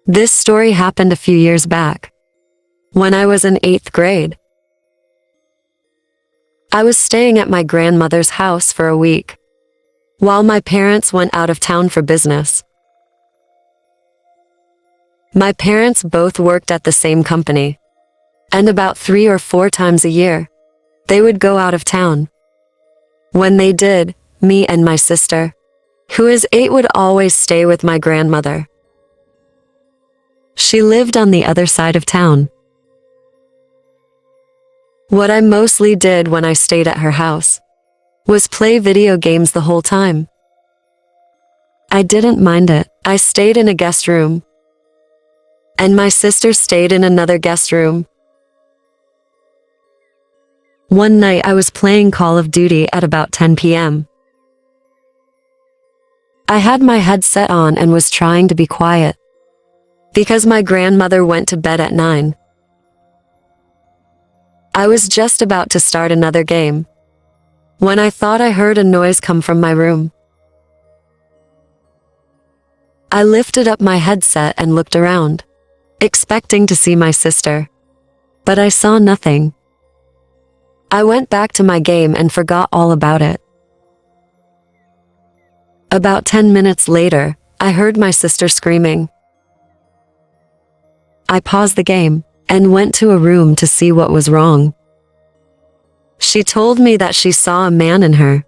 This story happened a few years back, when I was in 8th grade. I was staying at my grandmother's house for a week, while my parents went out of town for business. My parents both worked at the same company, and about 3 or 4 times a year, they would go out of town. When they did, me and my sister, who is 8, would always stay with my grandmother. She lived on the other side of town. What I mostly did when I stayed at her house was play video games the whole time. I didn't mind it. I stayed in a guest room, and my sister stayed in another guest room. One night I was playing Call of Duty at about 10 p.m. I had my headset on and was trying to be quiet, because my grandmother went to bed at 9. I was just about to start another game, when I thought I heard a noise come from my room. I lifted up my headset and looked around, expecting to see my sister, but I saw nothing. I went back to my game and forgot all about it. About 10 minutes later, I heard my sister screaming. I paused the game and went to a room to see what was wrong. She told me that she saw a man in her.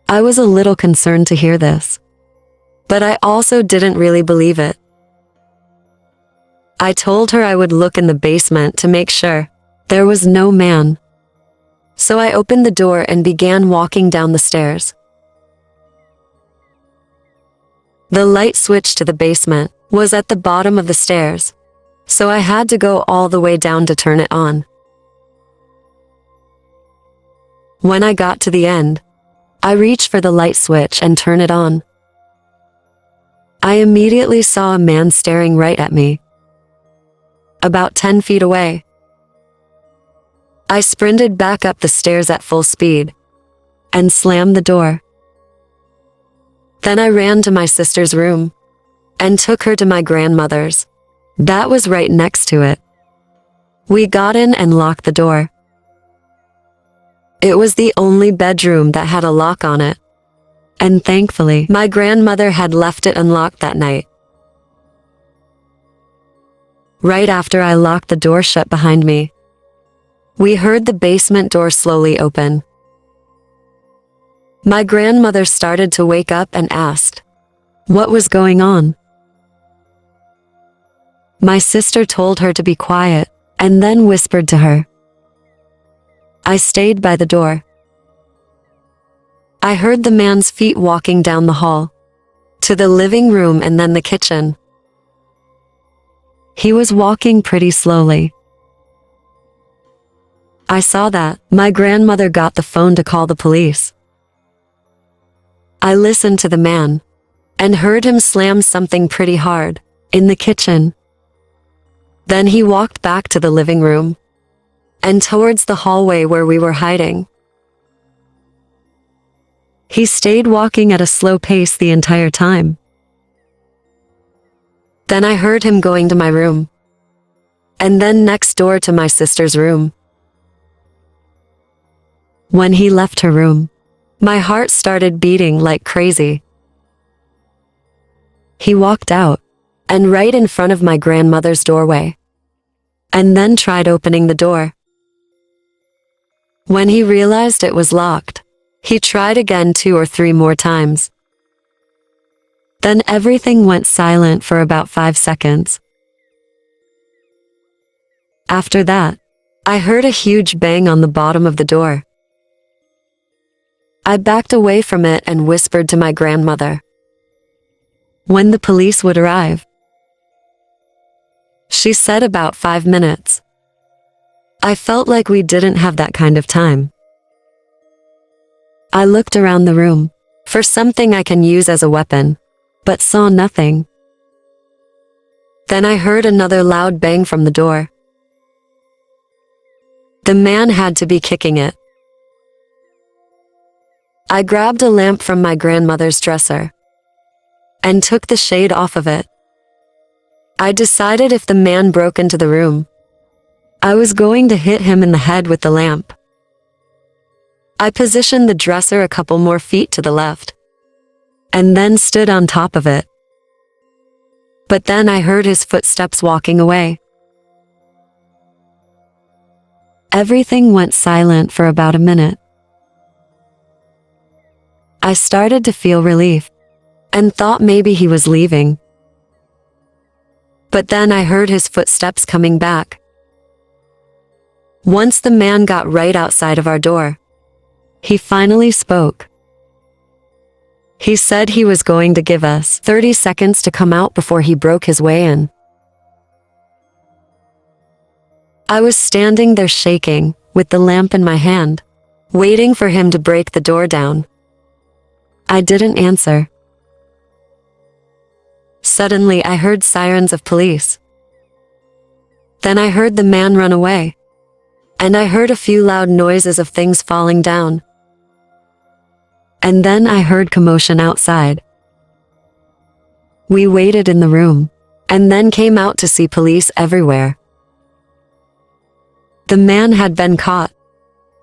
I was a little concerned to hear this, but I also didn't really believe it. I told her I would look in the basement to make sure there was no man. So I opened the door and began walking down the stairs. The light switch to the basement was at the bottom of the stairs, so I had to go all the way down to turn it on. When I got to the end, I reached for the light switch and turned it on. I immediately saw a man staring right at me, about 10 feet away. I sprinted back up the stairs at full speed and slammed the door. Then I ran to my sister's room and took her to my grandmother's. That was right next to it. We got in and locked the door. It was the only bedroom that had a lock on it, and thankfully, my grandmother had left it unlocked that night. Right after I locked the door shut behind me, we heard the basement door slowly open. My grandmother started to wake up and asked what was going on. My sister told her to be quiet and then whispered to her. I stayed by the door. I heard the man's feet walking down the hall to the living room and then the kitchen. He was walking pretty slowly. I saw that. My grandmother got the phone to call the police. I listened to the man and heard him slam something pretty hard in the kitchen. Then he walked back to the living room and towards the hallway where we were hiding. He stayed walking at a slow pace the entire time. Then I heard him going to my room, and then next door to my sister's room. When he left her room, my heart started beating like crazy. He walked out, and right in front of my grandmother's doorway, and then tried opening the door. When he realized it was locked, he tried again 2 or 3 more times. Then everything went silent for about 5 seconds. After that, I heard a huge bang on the bottom of the door. I backed away from it and whispered to my grandmother when the police would arrive. She said about 5 minutes. I felt like we didn't have that kind of time. I looked around the room for something I can use as a weapon, but saw nothing. Then I heard another loud bang from the door. The man had to be kicking it. I grabbed a lamp from my grandmother's dresser and took the shade off of it. I decided if the man broke into the room, I was going to hit him in the head with the lamp. I positioned the dresser a couple more feet to the left and then stood on top of it. But then I heard his footsteps walking away. Everything went silent for about a minute. I started to feel relief and thought maybe he was leaving. But then I heard his footsteps coming back. Once the man got right outside of our door, he finally spoke. He said he was going to give us 30 seconds to come out before he broke his way in. I was standing there shaking, with the lamp in my hand, waiting for him to break the door down. I didn't answer. Suddenly, I heard sirens of police. Then I heard the man run away, and I heard a few loud noises of things falling down. And then I heard commotion outside. We waited in the room, and then came out to see police everywhere. The man had been caught,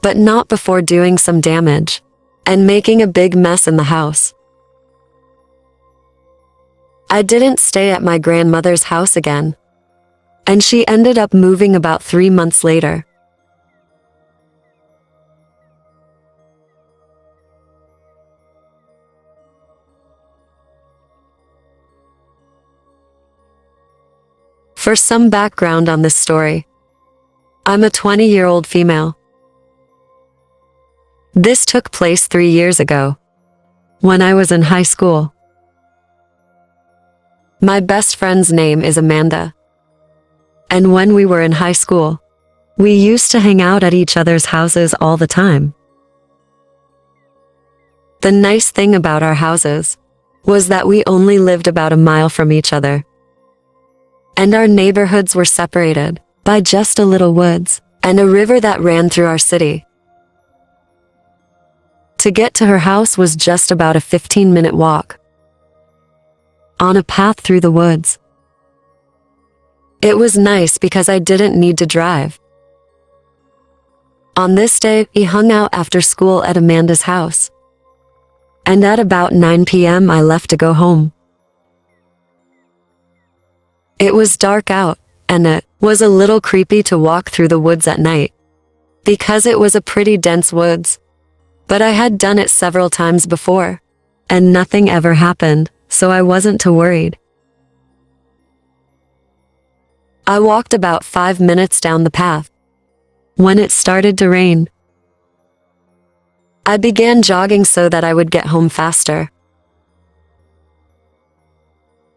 but not before doing some damage and making a big mess in the house. I didn't stay at my grandmother's house again, and she ended up moving about 3 months later. For some background on this story, I'm a 20-year-old female. This took place 3 years ago, when I was in high school. My best friend's name is Amanda. And when we were in high school, we used to hang out at each other's houses all the time. The nice thing about our houses was that we only lived about a mile from each other. And our neighborhoods were separated by just a little woods and a river that ran through our city. To get to her house was just about a 15-minute walk on a path through the woods. It was nice because I didn't need to drive. On this day, we hung out after school at Amanda's house. And at about 9 p.m. I left to go home. It was dark out, and it was a little creepy to walk through the woods at night, because it was a pretty dense woods. But I had done it several times before, and nothing ever happened, so I wasn't too worried. I walked about 5 minutes down the path when it started to rain. I began jogging so that I would get home faster.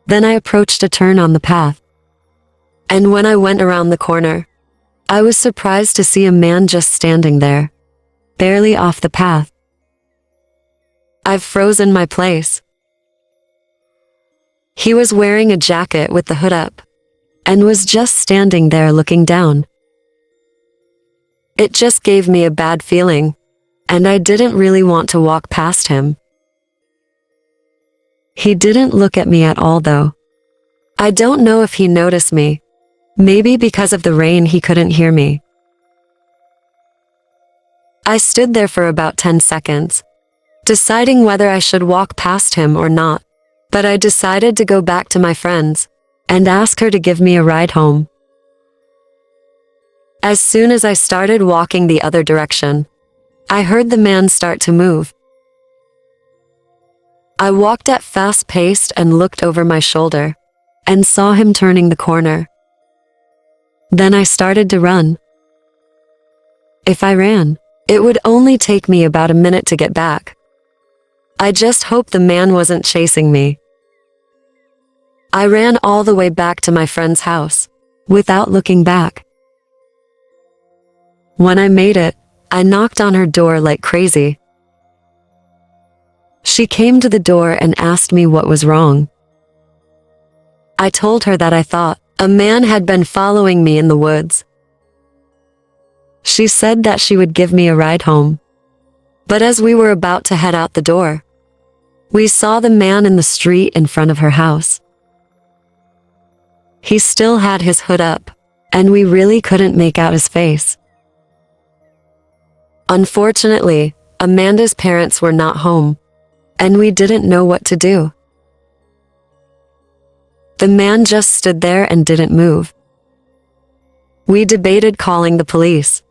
Then I approached a turn on the path. And when I went around the corner, I was surprised to see a man just standing there, barely off the path. I've frozen my place. He was wearing a jacket with the hood up, and was just standing there looking down. It just gave me a bad feeling, and I didn't really want to walk past him. He didn't look at me at all though. I don't know if he noticed me. Maybe because of the rain he couldn't hear me. I stood there for about 10 seconds, deciding whether I should walk past him or not, but I decided to go back to my friends and ask her to give me a ride home. As soon as I started walking the other direction, I heard the man start to move. I walked at fast pace and looked over my shoulder and saw him turning the corner. Then I started to run. If I ran, it would only take me about a minute to get back. I just hoped the man wasn't chasing me. I ran all the way back to my friend's house, without looking back. When I made it, I knocked on her door like crazy. She came to the door and asked me what was wrong. I told her that I thought a man had been following me in the woods. She said that she would give me a ride home, But as we were about to head out the door, we saw the man in the street in front of her house. He still had his hood up, and we really couldn't make out his face. Unfortunately, Amanda's parents were not home, and we didn't know what to do. The man just stood there and didn't move. We debated calling the police,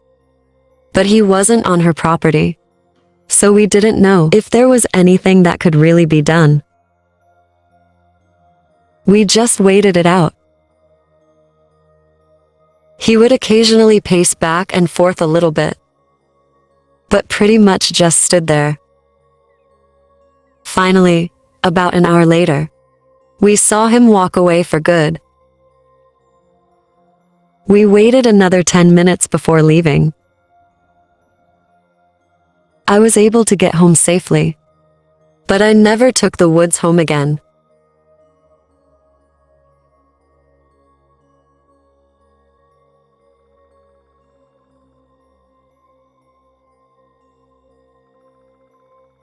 but he wasn't on her property, so we didn't know if there was anything that could really be done. We just waited it out. He would occasionally pace back and forth a little bit, but pretty much just stood there. Finally, about an hour later, we saw him walk away for good. We waited another 10 minutes before leaving. I was able to get home safely, but I never took the woods home again.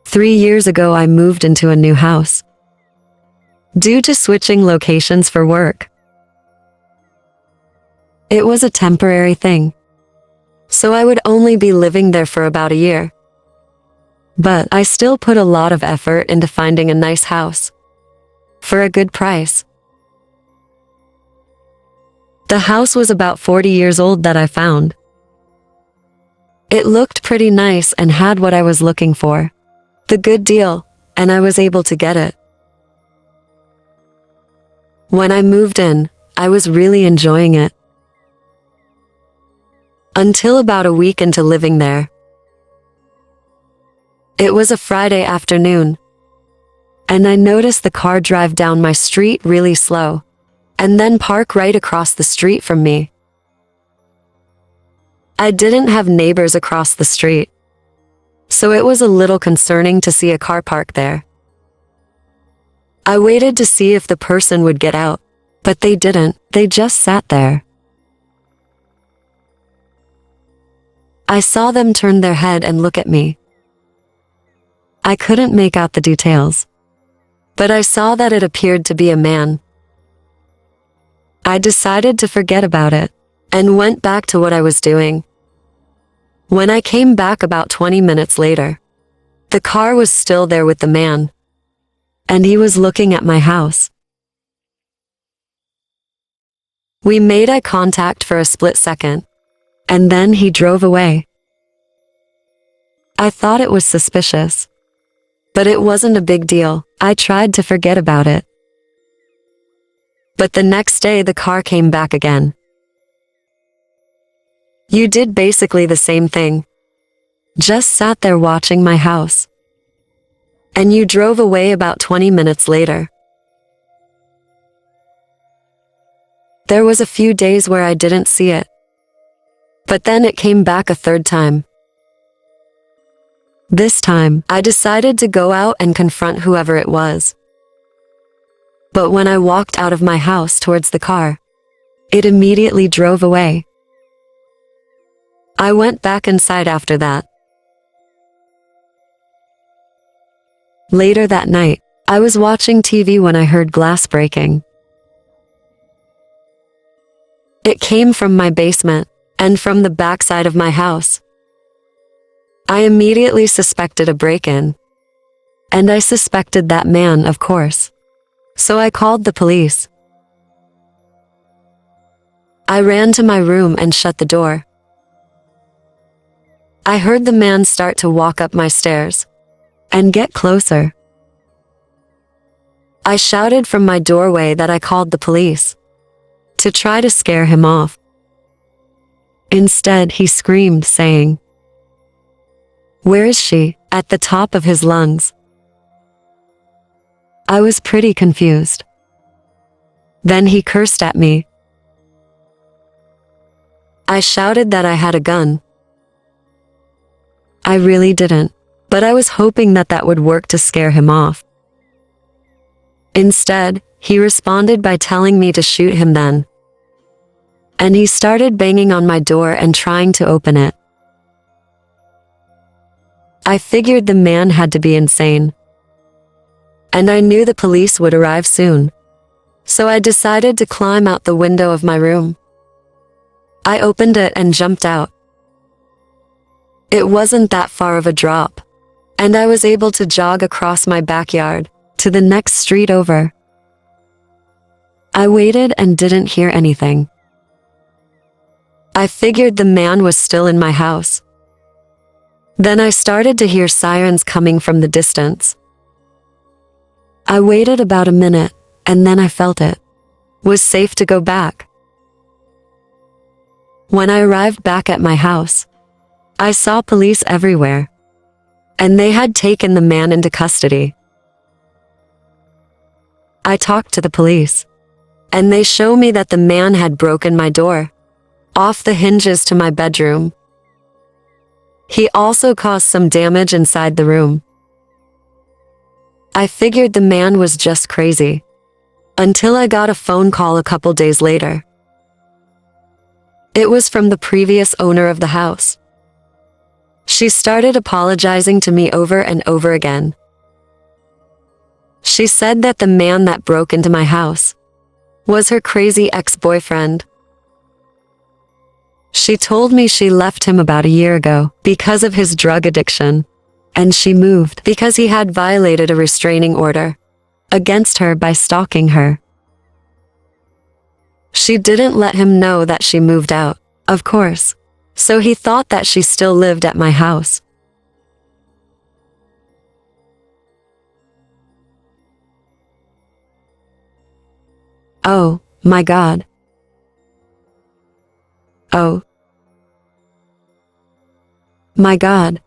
Three years ago, I moved into a new house due to switching locations for work. It was a temporary thing, so I would only be living there for about a year. But I still put a lot of effort into finding a nice house for a good price. The house was about 40 years old that I found. It looked pretty nice and had what I was looking for, the good deal, and I was able to get it. When I moved in, I was really enjoying it. Until about a week into living there. It was a Friday afternoon, and I noticed the car drive down my street really slow, and then park right across the street from me. I didn't have neighbors across the street, so it was a little concerning to see a car parked there. I waited to see if the person would get out, but they didn't. They just sat there. I saw them turn their head and look at me. I couldn't make out the details, but I saw that it appeared to be a man. I decided to forget about it and went back to what I was doing. When I came back about 20 minutes later, the car was still there with the man, and he was looking at my house. We made eye contact for a split second, and then he drove away. I thought it was suspicious, but it wasn't a big deal. I tried to forget about it. But the next day the car came back again. You did basically the same thing. Just sat there watching my house. And you drove away about 20 minutes later. There was a few days where I didn't see it. But then it came back a third time. This time, I decided to go out and confront whoever it was. But when I walked out of my house towards the car, it immediately drove away. I went back inside after that. Later that night, I was watching TV when I heard glass breaking. It came from my basement and from the backside of my house. I immediately suspected a break-in, and I suspected that man, of course. So I called the police. I ran to my room and shut the door. I heard the man start to walk up my stairs and get closer. I shouted from my doorway that I called the police to try to scare him off. Instead, he screamed, saying, "Where is she?" at the top of his lungs. I was pretty confused. Then he cursed at me. I shouted that I had a gun. I really didn't, but I was hoping that that would work to scare him off. Instead, he responded by telling me to shoot him then. And he started banging on my door and trying to open it. I figured the man had to be insane. And I knew the police would arrive soon. So I decided to climb out the window of my room. I opened it and jumped out. It wasn't that far of a drop, and I was able to jog across my backyard to the next street over. I waited and didn't hear anything. I figured the man was still in my house. Then I started to hear sirens coming from the distance. I waited about a minute, and then I felt it was safe to go back. When I arrived back at my house, I saw police everywhere, and they had taken the man into custody. I talked to the police, and they showed me that the man had broken my door off the hinges to my bedroom. He also caused some damage inside the room. I figured the man was just crazy, until I got a phone call a couple days later. It was from the previous owner of the house. She started apologizing to me over and over again. She said that the man that broke into my house was her crazy ex-boyfriend. She told me she left him about a year ago because of his drug addiction, and she moved because he had violated a restraining order against her by stalking her. She didn't let him know that she moved out, of course, so he thought that she still lived at my house. Oh, my God. Oh, my God.